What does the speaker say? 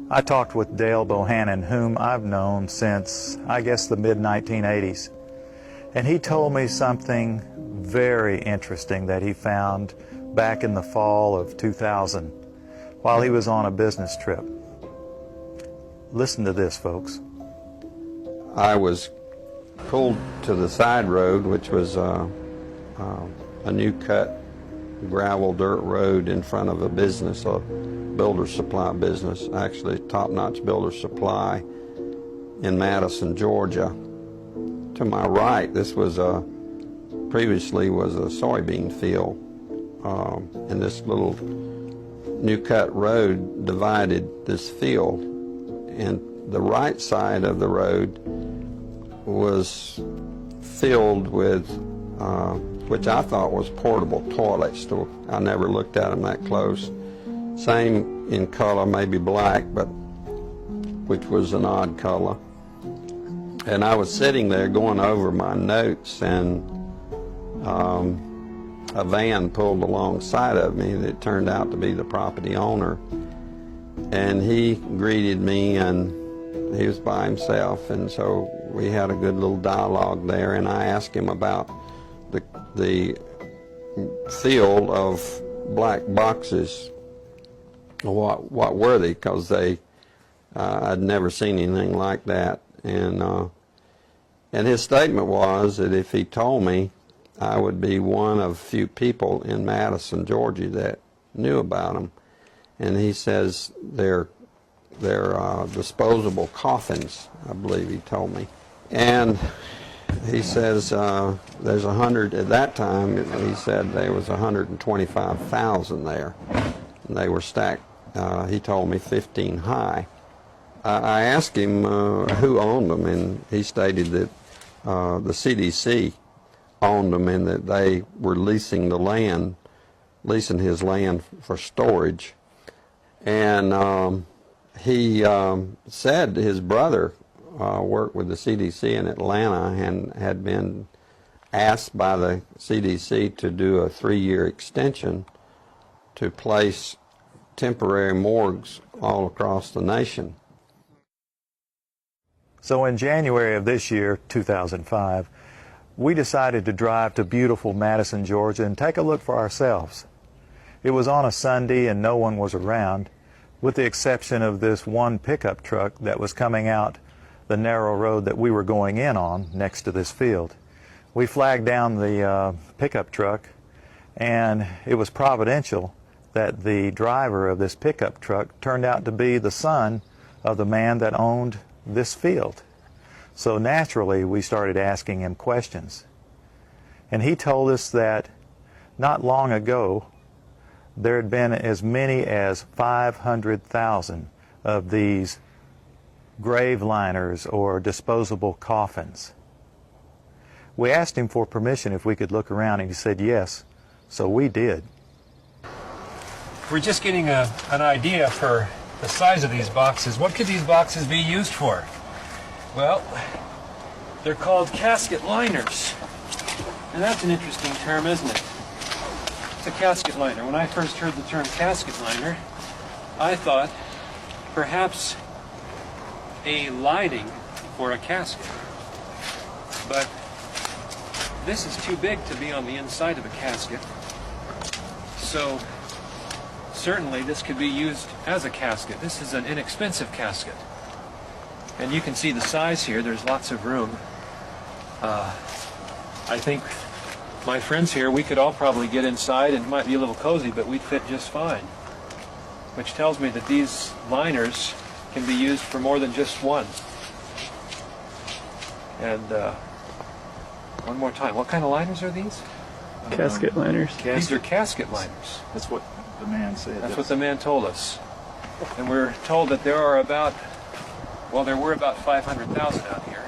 I talked with Dale Bohannon, whom I've known since, I guess, the mid-1980s. And he told me something very interesting that he found back in the fall of 2000 while he was on a business trip. Listen to this, folks. I was pulled to the side road, which was a new cut gravel dirt road in front of a business, a builder supply business, actually top-notch builder supply in Madison, Georgia. To my right, this was previously was a soybean field, and this little new cut road divided this field, and the right side of the road was filled with which I thought was portable toilets. I never looked at them that close. Same in color, maybe black, but which was an odd color. And I was sitting there going over my notes, and a van pulled alongside of me that turned out to be the property owner. And he greeted me, and he was by himself, and so we had a good little dialogue there, and I asked him about the field of black boxes. What were they? Because I'd never seen anything like that, and his statement was that if he told me, I would be one of few people in Madison, Georgia that knew about them. And he says they're disposable coffins, I believe he told me. And he says there's 100, at that time he said there was 125,000 there. And they were stacked, he told me 15 high. I asked him who owned them, and he stated that the CDC owned them and that they were leasing his land for storage. And he said his brother worked with the CDC in Atlanta and had been asked by the CDC to do a 3-year extension to place temporary morgues all across the nation. So in January of this year, 2005, we decided to drive to beautiful Madison, Georgia and take a look for ourselves. It was on a Sunday and no one was around, with the exception of this one pickup truck that was coming out the narrow road that we were going in on next to this field. We flagged down the pickup truck, and it was providential that the driver of this pickup truck turned out to be the son of the man that owned this field. So naturally, we started asking him questions. And he told us that not long ago, there had been as many as 500,000 of these grave liners or disposable coffins. We asked him for permission if we could look around, and he said yes, so we did. We're just getting an idea for the size of these boxes. What could these boxes be used for? Well, they're called casket liners. And that's an interesting term, isn't it? It's a casket liner. When I first heard the term casket liner, I thought perhaps a lining for a casket. But this is too big to be on the inside of a casket. So certainly this could be used as a casket. This is an inexpensive casket. And you can see the size here. There's lots of room. I think my friends here, we could all probably get inside, and it might be a little cozy, but we'd fit just fine. Which tells me that these liners can be used for more than just one. And one more time, what kind of liners are these? Casket liners. These are casket liners. That's what the man said. That's what the man told us. And we're told that there are about, well, there were about 500,000 out here.